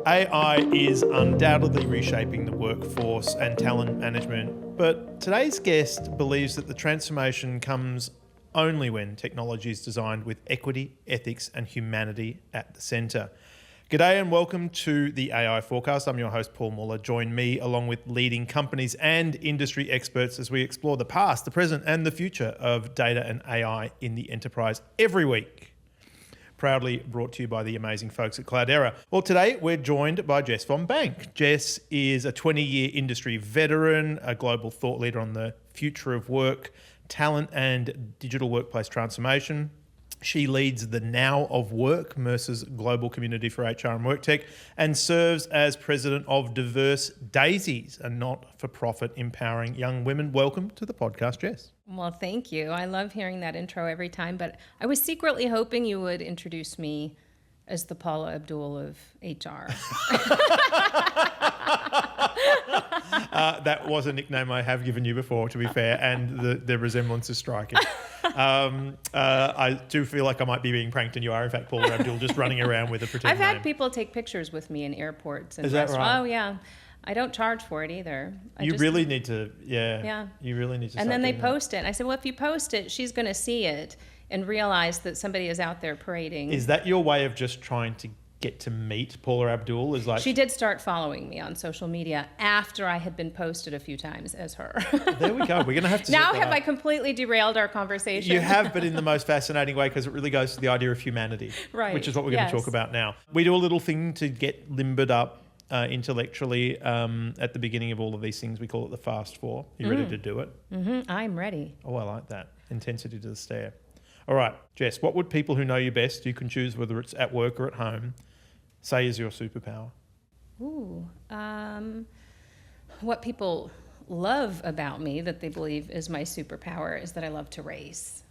AI is undoubtedly reshaping the workforce and talent management, but today's guest believes that the transformation comes only when technology is designed with equity, ethics, and humanity at the centre. G'day and welcome to the AI Forecast. I'm your host, Paul Muller. Join me along with leading companies and industry experts as we explore the past, the present, and the future of data and AI in the enterprise every week. Proudly brought to you by the amazing folks at Cloudera. Well, today we're joined by Jess Von Bank. Jess is a 20-year industry veteran, a global thought leader on the future of work, talent and digital workplace transformation. She leads the Now of Work, Mercer's global community for HR and work tech, and serves as president of Diverse Daisies, a not-for-profit empowering young women. Welcome to the podcast, Jess. Well, thank you. I love hearing that intro every time, but I was secretly hoping you would introduce me as the Paula Abdul of HR. That was a nickname I have given you before, to be fair, and the resemblance is striking. I do feel like I might be being pranked, and you are, in fact, Paula Abdul, just running around with a pretend I've name. had people take pictures with me in airports. And is that right? Oh, yeah. I don't charge for it either. You really need to. You really need to. And then they post it. I said, well, if you post it, she's going to see it and realize that somebody is out there parading. Is that your way of just trying to get to meet Paula Abdul? Is like she did start following me on social media after I had been posted a few times as her. There we go. We're going to have to. Now have I completely derailed our conversation? You have, but in the most fascinating way, because it really goes to the idea of humanity, right? Which is what we're going to talk about now. We do a little thing to get limbered up intellectually at the beginning of all of these things. We call it the Fast Four. You ready to do it? Mm-hmm. I'm ready. Oh, I like that. Intensity to the stare. All right, Jess, what would people who know you best, you can choose whether it's at work or at home, say is your superpower? Ooh, what people love about me that they believe is my superpower is that I love to race.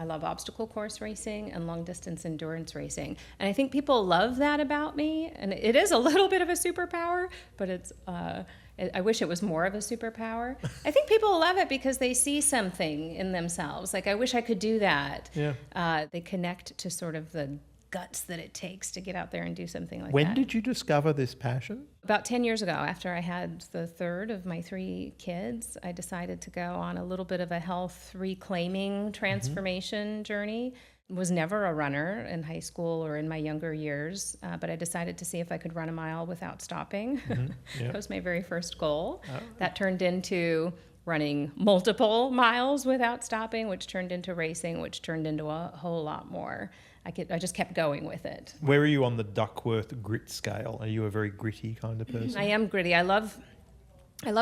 I love obstacle course racing and long distance endurance racing. And I think people love that about me. And it is a little bit of a superpower, but it's, I wish it was more of a superpower. I think people love it because they see something in themselves. Like, I wish I could do that. Yeah. They connect to sort of the guts that it takes to get out there and do something like that. When did you discover this passion? About 10 years ago, after I had the third of my 3 kids, I decided to go on a little bit of a health reclaiming transformation journey. Was never a runner in high school or in my younger years, but I decided to see if I could run a mile without stopping. That was my very first goal. That turned into running multiple miles without stopping, which turned into racing, which turned into a whole lot more. I just kept going with it. Where are you on the Duckworth grit scale? Are you a very gritty kind of person? I am gritty. I love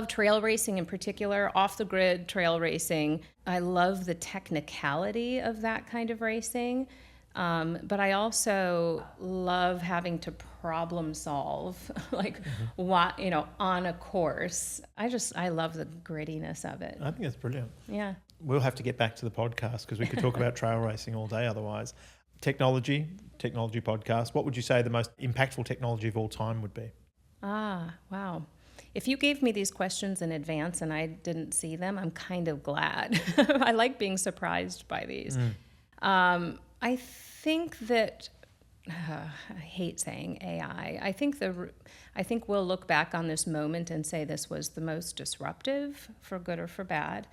trail racing in particular, off the grid trail racing. I love the technicality of that kind of racing. But I also love having to problem solve, like what, on a course. I love the grittiness of it. I think that's brilliant. Yeah. We'll have to get back to the podcast because we could talk about trail racing all day otherwise. Technology podcast. What would you say the most impactful technology of all time would be? Wow. If you gave me these questions in advance and I didn't see them, I'm kind of glad. I like being surprised by these. I think that I hate saying AI. I think we'll look back on this moment and say this was the most disruptive, for good or for bad,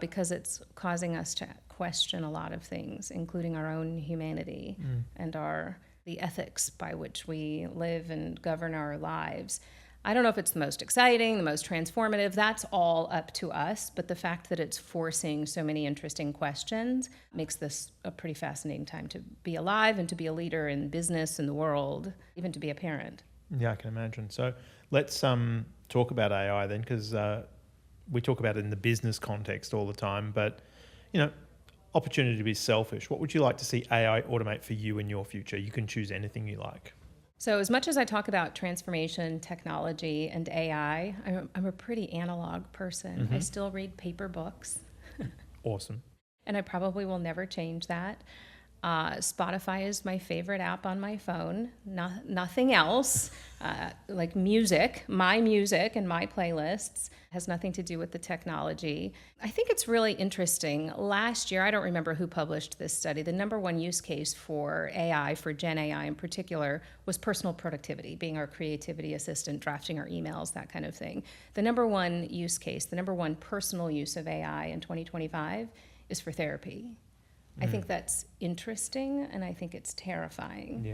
because it's causing us to question a lot of things, including our own humanity and the ethics by which we live and govern our lives. I don't know if it's the most exciting, the most transformative. That's all up to us. But the fact that it's forcing so many interesting questions makes this a pretty fascinating time to be alive and to be a leader in business and the world, even to be a parent. Yeah, I can imagine. So let's talk about AI then, because we talk about it in the business context all the time. But, opportunity to be selfish. What would you like to see AI automate for you in your future? You can choose anything you like. So as much as I talk about transformation, technology, and AI, I'm a pretty analog person. I still read paper books. Awesome. And I probably will never change that. Spotify is my favorite app on my phone. Nothing else. Like music, my music and my playlists has nothing to do with the technology. I think it's really interesting. Last year, I don't remember who published this study, the number one use case for AI, for Gen AI in particular, was personal productivity, being our creativity assistant, drafting our emails, that kind of thing. The number one use case, the number one personal use of AI in 2025 is for therapy. I think that's interesting, and I think it's terrifying.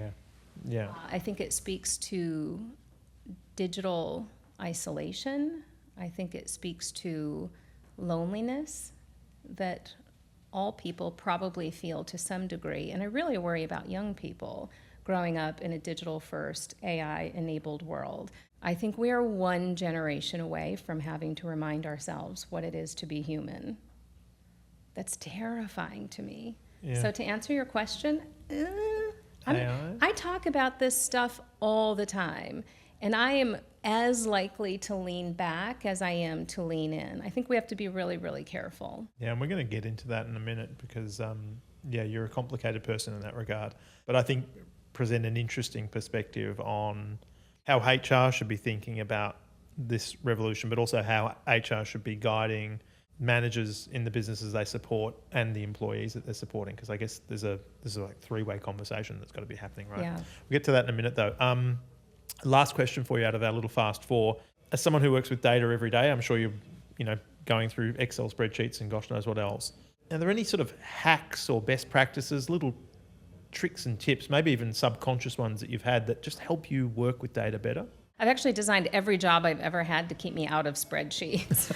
Yeah. I think it speaks to digital isolation. I think it speaks to loneliness that all people probably feel to some degree. And I really worry about young people growing up in a digital-first, AI-enabled world. I think we are one generation away from having to remind ourselves what it is to be human. That's terrifying to me. Yeah. So to answer your question, I talk about this stuff all the time, and I am as likely to lean back as I am to lean in. I think we have to be really, really careful. Yeah, and we're going to get into that in a minute because, you're a complicated person in that regard. But I think present an interesting perspective on how HR should be thinking about this revolution, but also how HR should be guiding managers in the businesses they support and the employees that they're supporting, because I guess there's a like three-way conversation that's got to be happening, right? Yeah. We'll get to that in a minute though. Last question for you out of our little fast four. As someone who works with data every day, I'm sure you're going through Excel spreadsheets and gosh knows what else. Are there any sort of hacks or best practices, little tricks and tips, maybe even subconscious ones that you've had that just help you work with data better? I've actually designed every job I've ever had to keep me out of spreadsheets.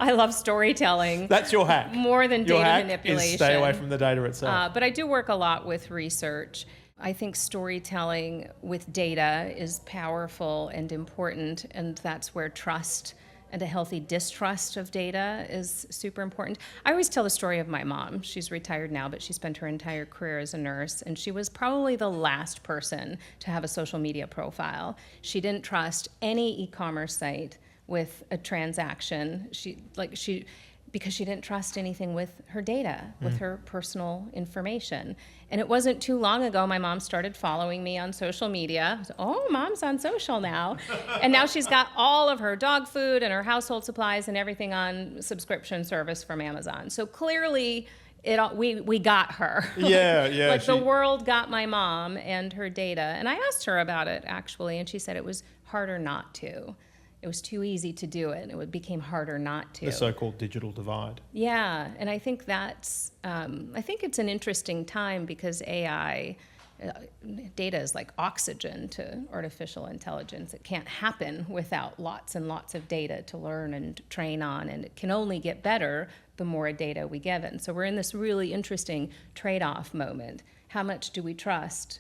I love storytelling. That's your hack. More than your data hack manipulation. Is stay away from the data itself. But I do work a lot with research. I think storytelling with data is powerful and important, and that's where trust and a healthy distrust of data is super important. I always tell the story of my mom. She's retired now, but she spent her entire career as a nurse, and she was probably the last person to have a social media profile. She didn't trust any e-commerce site with a transaction. Because she didn't trust anything with her data, with her personal information. And it wasn't too long ago, my mom started following me on social media. I was, oh, mom's on social now. And now she's got all of her dog food and her household supplies and everything on subscription service from Amazon. So clearly, we got her. Yeah. The world got my mom and her data. And I asked her about it, actually, and she said it was harder not to. It was too easy to do it, and it became harder not to. The so-called digital divide. Yeah, and I think that's, I think it's an interesting time because AI, data is like oxygen to artificial intelligence. It can't happen without lots and lots of data to learn and train on, and it can only get better the more data we give it. And so we're in this really interesting trade-off moment. How much do we trust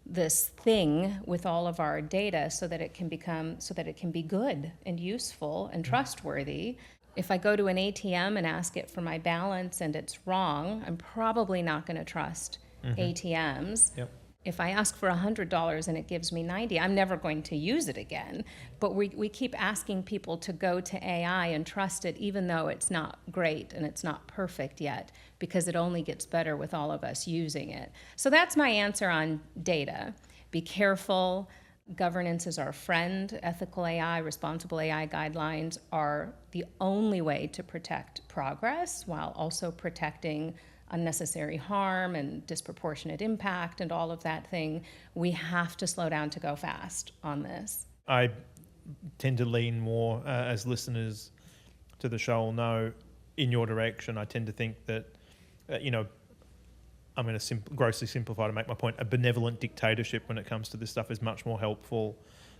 this thing with all of our data so that it can be good and useful and trustworthy? If I go to an ATM and ask it for my balance and it's wrong, I'm probably not going to trust ATMs. Yep. If I ask for $100 and it gives me 90, I'm never going to use it again. But we keep asking people to go to AI and trust it, even though it's not great and it's not perfect yet, because it only gets better with all of us using it. So that's my answer on data. Be careful. Governance is our friend. Ethical AI, responsible AI guidelines are the only way to protect progress while also protecting unnecessary harm and disproportionate impact and all of that thing. We have to slow down to go fast on this. I tend to lean more, as listeners to the show will know, in your direction. I tend to think that, I'm going to grossly simplify to make my point, a benevolent dictatorship when it comes to this stuff is much more helpful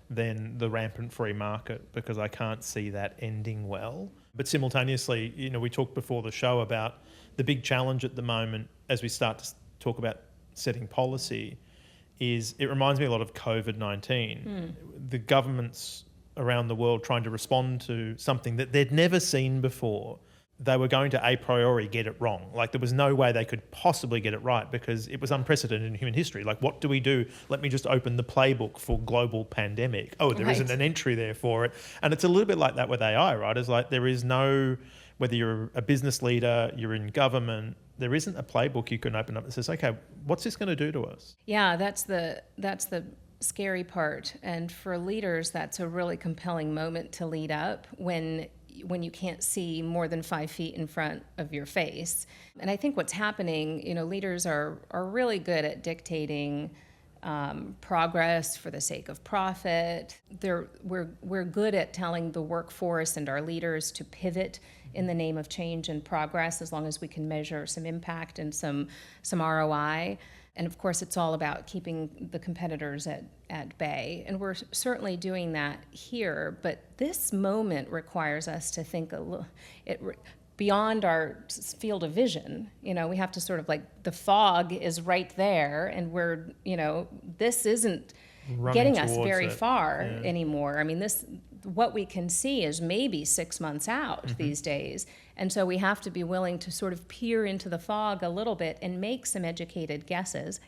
than the rampant free market, because I can't see that ending well. But simultaneously, we talked before the show about the big challenge at the moment as we start to talk about setting policy is it reminds me a lot of COVID-19. The governments around the world trying to respond to something that they'd never seen before. They were going to a priori get it wrong. Like there was no way they could possibly get it right because it was unprecedented in human history. Like what do we do? Let me just open the playbook for global pandemic. Oh, there isn't an entry there for it. And it's a little bit like that with AI, right? It's like there is no whether you're a business leader, you're in government, there isn't a playbook you can open up that says, okay, what's this going to do to us? Yeah, that's the scary part. And for leaders, that's a really compelling moment to lead up when you can't see more than 5 feet in front of your face. And I think what's happening, leaders are really good at dictating progress for the sake of profit. We're good at telling the workforce and our leaders to pivot in the name of change and progress, as long as we can measure some impact and some ROI. And of course, it's all about keeping the competitors at bay. And we're certainly doing that here. But this moment requires us to think a little beyond our field of vision. We have to sort of the fog is right there, and this isn't getting us very far anymore. I mean, what we can see is maybe 6 months out these days. And so we have to be willing to sort of peer into the fog a little bit and make some educated guesses,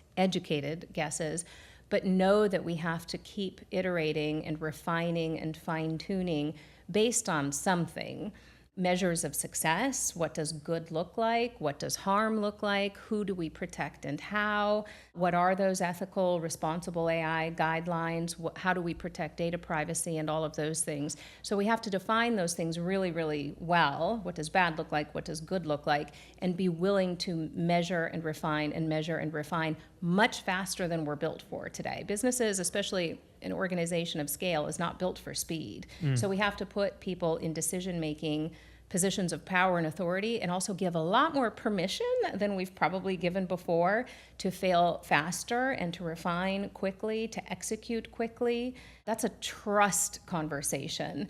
but know that we have to keep iterating and refining and fine-tuning based on something. Measures of success, what does good look like? What does harm look like? Who do we protect and how? What are those ethical, responsible AI guidelines? How do we protect data privacy and all of those things? So we have to define those things really, really well. What does bad look like? What does good look like? And be willing to measure and refine much faster than we're built for today. Businesses, especially an organization of scale, is not built for speed. So we have to put people in decision-making positions of power and authority, and also give a lot more permission than we've probably given before to fail faster and to refine quickly, to execute quickly. That's a trust conversation.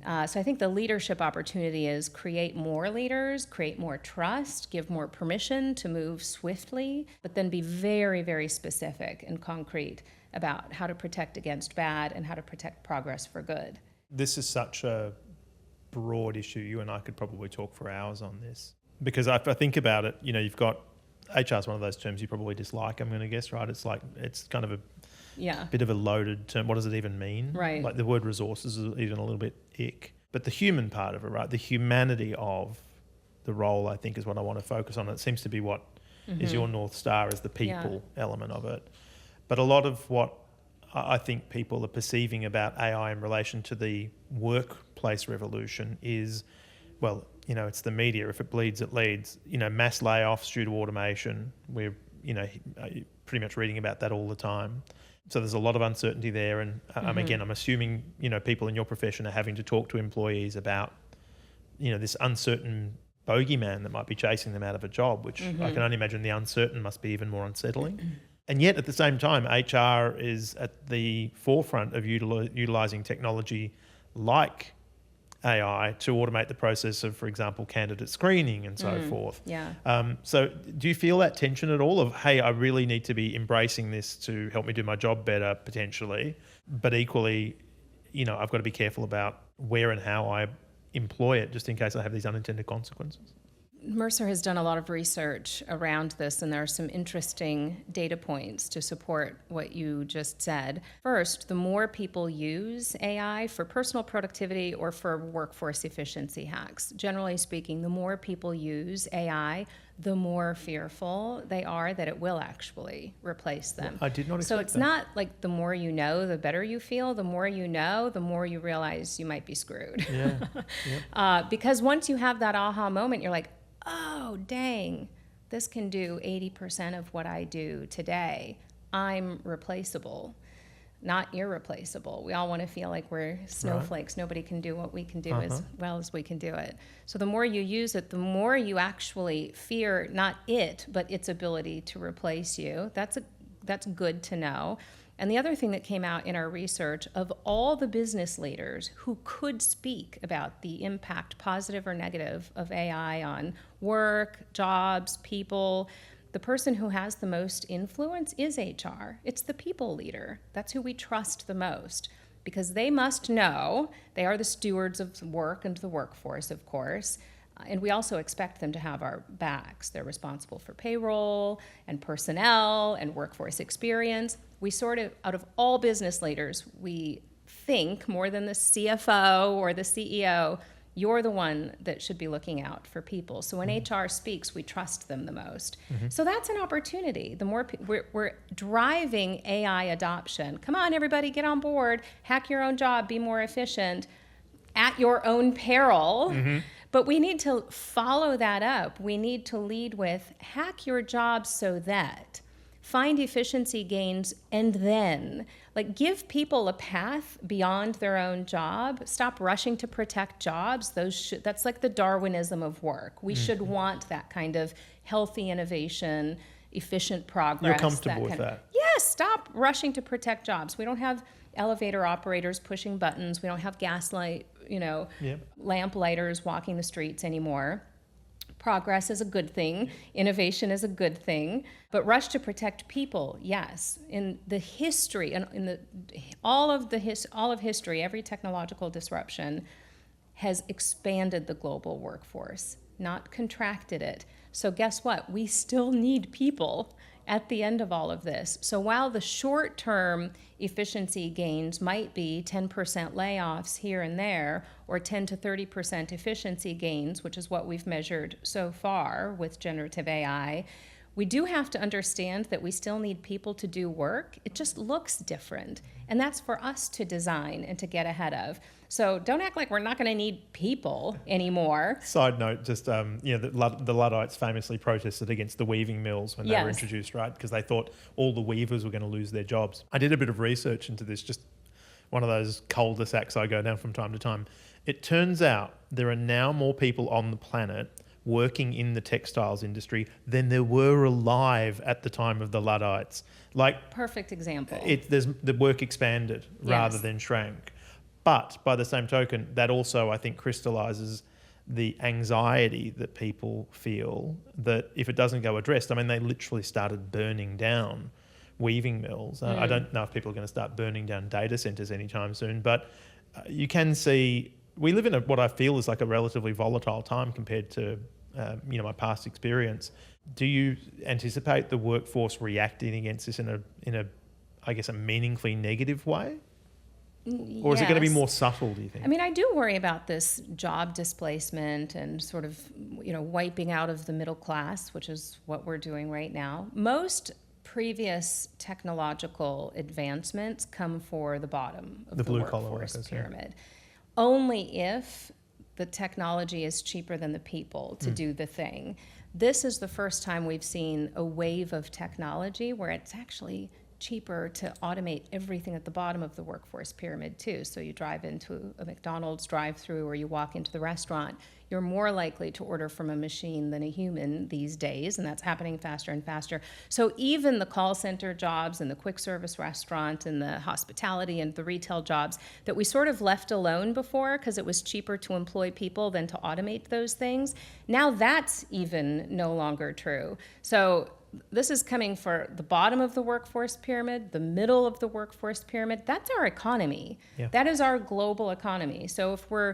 So I think the leadership opportunity is create more leaders, create more trust, give more permission to move swiftly, but then be very, very specific and concrete about how to protect against bad and how to protect progress for good. This is such a broad issue. You and I could probably talk for hours on this, because if I think about it, you've got HR is one of those terms you probably dislike, I'm going to guess, right? It's kind of a bit of a loaded term. What does it even mean? Right. Like the word resources is even a little bit ick. But the human part of it, right? The humanity of the role, I think, is what I want to focus on. It seems to be what is your North Star, is the people element of it. But a lot of what I think people are perceiving about AI in relation to the workplace revolution is, it's the media. If it bleeds, it leads. Mass layoffs due to automation. We're, pretty much reading about that all the time. So there's a lot of uncertainty there. And again, I'm assuming, people in your profession are having to talk to employees about, this uncertain bogeyman that might be chasing them out of a job, which I can only imagine the uncertain must be even more unsettling. And yet, at the same time, HR is at the forefront of utilising technology like AI to automate the process of, for example, candidate screening and so forth. Yeah. So do you feel that tension at all of, hey, I really need to be embracing this to help me do my job better, potentially, but equally, I've got to be careful about where and how I employ it, just in case I have these unintended consequences? Mercer has done a lot of research around this, and there are some interesting data points to support what you just said. First, the more people use AI for personal productivity or for workforce efficiency hacks, generally speaking, the more people use AI, the more fearful they are that it will actually replace them. I did not expect So it's that. not like the more you know, the better you feel. The more you know, the more you realize you might be screwed. Yeah. Because once you have that aha moment, you're like, oh, dang, this can do 80% of what I do today. I'm replaceable, not irreplaceable. We all want to feel like we're snowflakes. Right. Nobody can do what we can do as well as we can do it. So the more you use it, the more you actually fear not it, but its ability to replace you. That's good to know. And the other thing that came out in our research, of all the business leaders who could speak about the impact, positive or negative, of AI on work, jobs, people, the person who has the most influence is HR. It's the people leader. That's who we trust the most, because they must know, they are the stewards of work and the workforce, of course. And we also expect them to have our backs. They're responsible for payroll and personnel and workforce experience. We sort of, out of all business leaders, we think more than the CFO or the CEO, You're the one that should be looking out for people. So when HR speaks, we trust them the most. So that's an opportunity. The more we're driving AI adoption. Come on, everybody, get on board. Hack your own job. Be more efficient at your own peril. But we need to follow that up. We need to lead with hack your job so that, find efficiency gains, and then give people a path beyond their own job. Stop rushing to protect jobs. That's like the Darwinism of work. We should want that kind of healthy innovation, efficient progress. You're comfortable with that? Yes, stop rushing to protect jobs. We don't have elevator operators pushing buttons. We don't have gaslight, lamp lighters walking the streets anymore. Progress is a good thing. Innovation is a good thing. But rush to protect people, yes. In the history, and all of history, every technological disruption has expanded the global workforce, not contracted it. So guess what? We still need people at the end of all of this. So while the short-term efficiency gains might be 10% layoffs here and there, or 10 to 30% efficiency gains, which is what we've measured so far with generative AI, we do have to understand that we still need people to do work. It just looks different. And that's for us to design and to get ahead of. So don't act like we're not going to need people anymore. Side note, just, the Luddites famously protested against the weaving mills when they were introduced, right? Because they thought all the weavers were going to lose their jobs. I did a bit of research into this, just one of those cul-de-sacs I go down from time to time. It turns out there are now more people on the planet working in the textiles industry than there were alive at the time of the Luddites. Perfect example. The work expanded rather than shrank. But by the same token, that also, I think, crystallizes the anxiety that people feel that if it doesn't go addressed, they literally started burning down weaving mills. I don't know if people are going to start burning down data centers anytime soon, but you can see we live in what I feel is a relatively volatile time compared to my past experience. Do you anticipate the workforce reacting against this in a meaningfully negative way? Or is it going to be more subtle, do you think? I do worry about this job displacement and sort of, wiping out of the middle class, which is what we're doing right now. Most previous technological advancements come for the bottom of the workforce pyramid. Only if the technology is cheaper than the people to do the thing. This is the first time we've seen a wave of technology where it's actually cheaper to automate everything at the bottom of the workforce pyramid too. So you drive into a McDonald's drive-through or you walk into the restaurant, you're more likely to order from a machine than a human these days, and that's happening faster and faster. So even the call center jobs and the quick service restaurant and the hospitality and the retail jobs that we sort of left alone before because it was cheaper to employ people than to automate those things, now that's even no longer true. So this is coming for the bottom of the workforce pyramid, the middle of the workforce pyramid. That's our economy. Yeah. That is our global economy. So if we're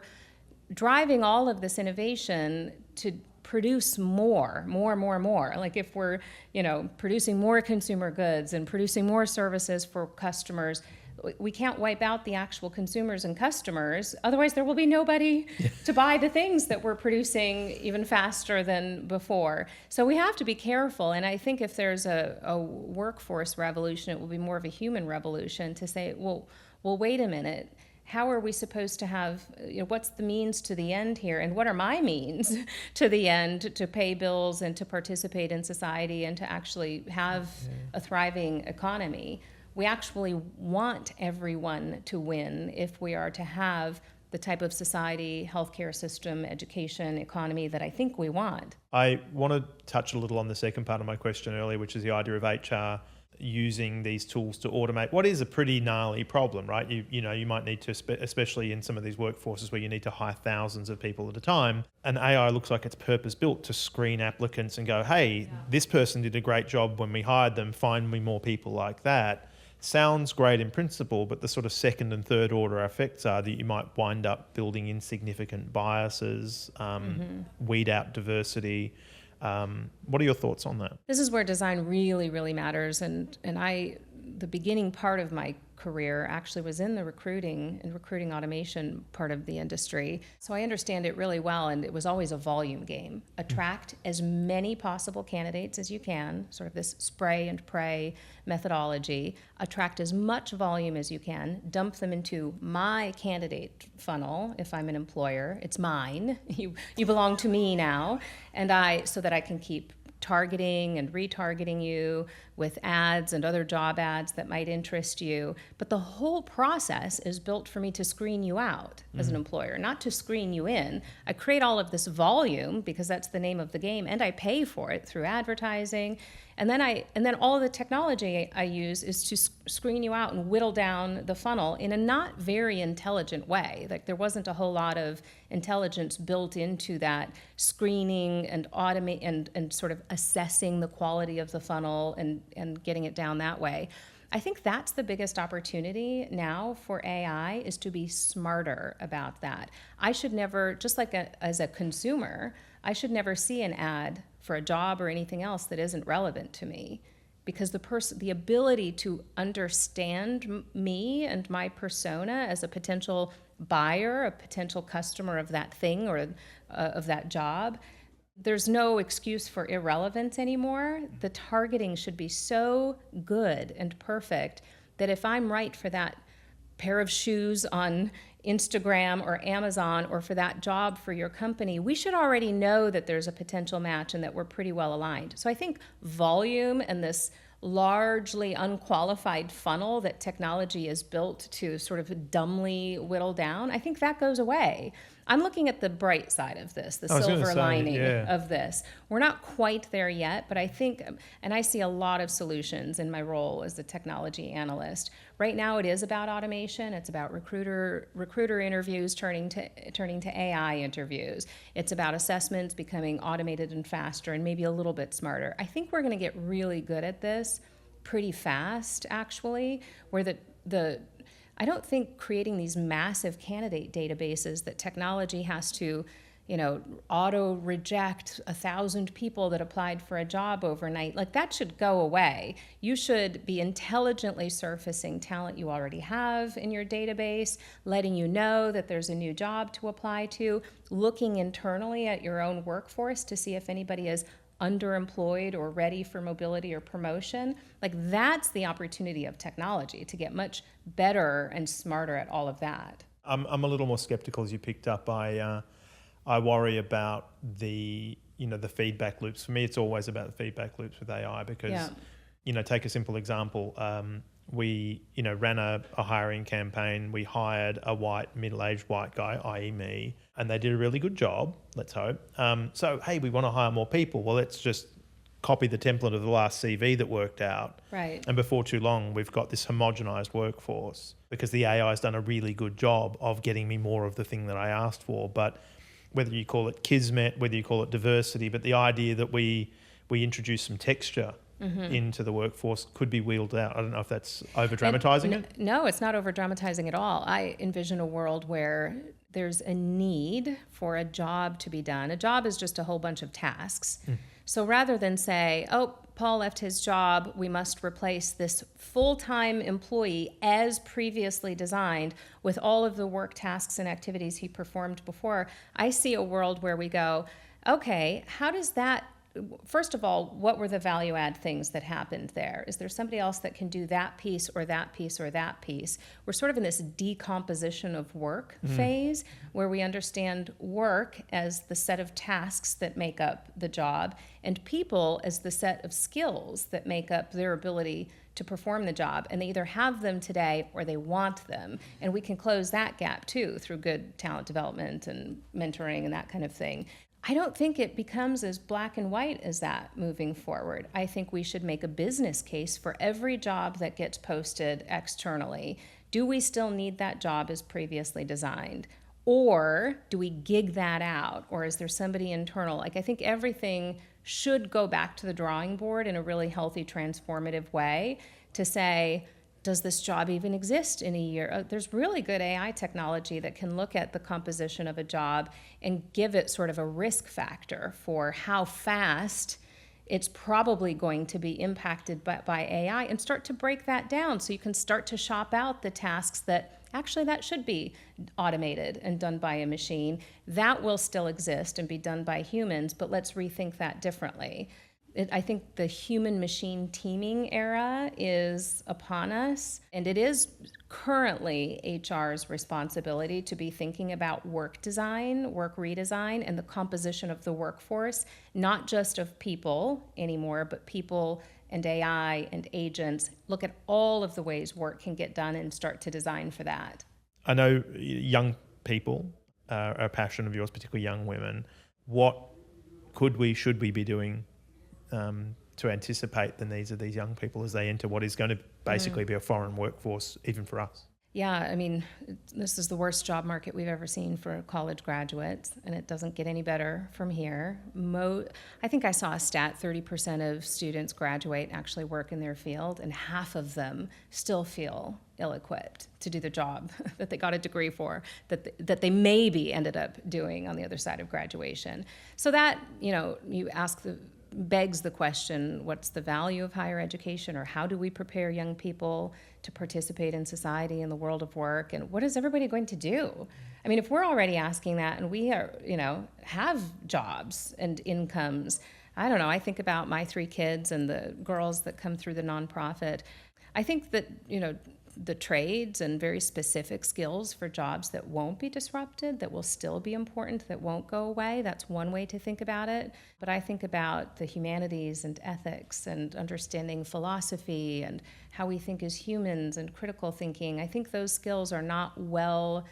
driving all of this innovation to produce more, if we're, producing more consumer goods and producing more services for customers, we can't wipe out the actual consumers and customers. Otherwise, there will be nobody to buy the things that we're producing even faster than before. So we have to be careful. And I think if there's a workforce revolution, it will be more of a human revolution to say, well, wait a minute. How are we supposed to have, what's the means to the end here? And what are my means to the end to pay bills and to participate in society and to actually have a thriving economy? We actually want everyone to win if we are to have the type of society, healthcare system, education, economy that I think we want. I want to touch a little on the second part of my question earlier, which is the idea of HR using these tools to automate what is a pretty gnarly problem, right? You might need to, especially in some of these workforces where you need to hire thousands of people at a time, and AI looks like it's purpose-built to screen applicants and go, hey, this person did a great job when we hired them, find me more people like that. Sounds great in principle, but the sort of second and third order effects are that you might wind up building insignificant biases, weed out diversity. What are your thoughts on that? This is where design really, really matters. And I the beginning part of my career actually was in the recruiting and recruiting automation part of the industry. So I understand it really well, and it was always a volume game. Attract as many possible candidates as you can, sort of this spray and pray methodology. Attract as much volume as you can, dump them into my candidate funnel. If I'm an employer, it's mine. You belong to me now, and so that I can keep targeting and retargeting you with ads and other job ads that might interest you. But the whole process is built for me to screen you out as an employer, not to screen you in. I create all of this volume because that's the name of the game, and I pay for it through advertising. And then all of the technology I use is to screen you out and whittle down the funnel in a not very intelligent way. Like, there wasn't a whole lot of intelligence built into that screening and automate and sort of assessing the quality of the funnel and getting it down that way. I think that's the biggest opportunity now for AI, is to be smarter about that. I should never, just like as a consumer, I should never see an ad for a job or anything else that isn't relevant to me, because the ability to understand me and my persona as a potential buyer, a potential customer of that thing or of that job, there's no excuse for irrelevance anymore. The targeting should be so good and perfect that if I'm right for that pair of shoes on Instagram or Amazon, or for that job for your company, we should already know that there's a potential match and that we're pretty well aligned. So I think volume and this largely unqualified funnel that technology is built to sort of dumbly whittle down, I think that goes away. I'm looking at the bright side of this, the silver lining of this. We're not quite there yet, but I think, and I see a lot of solutions in my role as a technology analyst. Right now it is about automation. It's about recruiter interviews turning to AI interviews. It's about assessments becoming automated and faster and maybe a little bit smarter. I think we're going to get really good at this pretty fast, actually, where I don't think creating these massive candidate databases that technology has to, auto reject 1,000 people that applied for a job overnight, like, that should go away. You should be intelligently surfacing talent you already have in your database, letting you know that there's a new job to apply to, looking internally at your own workforce to see if anybody is underemployed or ready for mobility or promotion. Like, that's the opportunity of technology, to get much better and smarter at all of that. I'm a little more skeptical, as you picked up. I worry about the feedback loops. For me, it's always about the feedback loops with AI because, take a simple example. We, ran a hiring campaign. We hired a middle-aged white guy, i.e. me, and they did a really good job, let's hope. So, hey, we want to hire more people. Well, let's just copy the template of the last CV that worked out. Right. And before too long, we've got this homogenized workforce because the AI has done a really good job of getting me more of the thing that I asked for. But whether you call it kismet, whether you call it diversity, but the idea that we introduce some texture into the workforce could be wheeled out. I don't know if that's over-dramatizing it. No, it's not over-dramatizing at all. I envision a world where there's a need for a job to be done. A job is just a whole bunch of tasks. So rather than say, oh, Paul left his job, we must replace this full-time employee as previously designed with all of the work tasks and activities he performed before, I see a world where we go, okay, how does that, first of all, what were the value add things that happened there? Is there somebody else that can do that piece or that piece or that piece? We're sort of in this decomposition of work phase where we understand work as the set of tasks that make up the job and people as the set of skills that make up their ability to perform the job. And they either have them today or they want them. And we can close that gap too through good talent development and mentoring and that kind of thing. I don't think it becomes as black and white as that moving forward. I think we should make a business case for every job that gets posted externally. Do we still need that job as previously designed? Or do we gig that out? Or is there somebody internal? Like, I think everything should go back to the drawing board in a really healthy, transformative way to say, does this job even exist in a year? There's really good AI technology that can look at the composition of a job and give it sort of a risk factor for how fast it's probably going to be impacted by AI, and start to break that down so you can start to shop out the tasks that actually that should be automated and done by a machine. That will still exist and be done by humans, but let's rethink that differently. I think the human-machine teaming era is upon us, and it is currently HR's responsibility to be thinking about work design, work redesign, and the composition of the workforce, not just of people anymore, but people and AI and agents. Look at all of the ways work can get done and start to design for that. I know young people are a passion of yours, particularly young women. What should we be doing to anticipate the needs of these young people as they enter what is going to basically be a foreign workforce, even for us? Yeah, I mean, this is the worst job market we've ever seen for college graduates, and it doesn't get any better from here. I think I saw a stat, 30% of students graduate and actually work in their field, and half of them still feel ill-equipped to do the job that they got a degree for, that they maybe ended up doing on the other side of graduation. So that, you begs the question, what's the value of higher education, or how do we prepare young people to participate in society and the world of work, and what is everybody going to do? I mean, if we're already asking that and we are, have jobs and incomes, I don't know, I think about my 3 kids and the girls that come through the nonprofit. I think that, the trades and very specific skills for jobs that won't be disrupted, that will still be important, that won't go away. That's one way to think about it. But I think about the humanities and ethics and understanding philosophy and how we think as humans and critical thinking. I think those skills are not well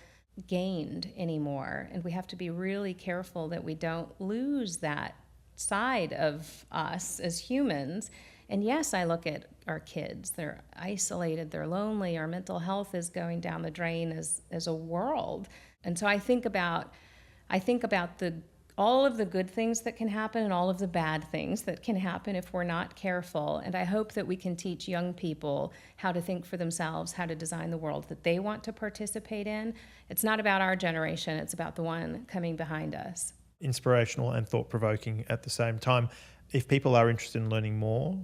gained anymore. And we have to be really careful that we don't lose that side of us as humans. And yes, I look at our kids. They're isolated, they're lonely, our mental health is going down the drain as a world. And so I think about all of the good things that can happen and all of the bad things that can happen if we're not careful. And I hope that we can teach young people how to think for themselves, how to design the world that they want to participate in. It's not about our generation, it's about the one coming behind us. Inspirational and thought-provoking at the same time. If people are interested in learning more,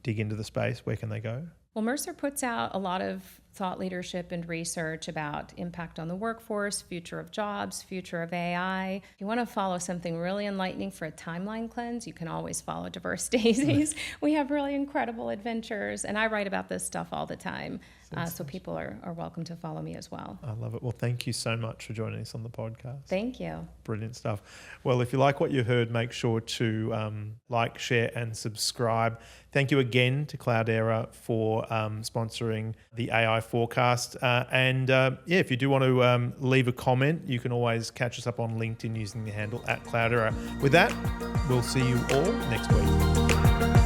dig into the space, where can they go? Well, Mercer puts out a lot of thought leadership and research about impact on the workforce, future of jobs, future of AI. If you want to follow something really enlightening for a timeline cleanse, you can always follow Diverse Daisies. We have really incredible adventures, and I write about this stuff all the time. So people are welcome to follow me as well. I love it. Well, thank you so much for joining us on the podcast. Thank you. Brilliant stuff. Well, if you like what you heard, make sure to like, share and subscribe. Thank you again to Cloudera for sponsoring the AI Forecast. If you do want to leave a comment, you can always catch us up on LinkedIn using the handle @Cloudera. With that, we'll see you all next week.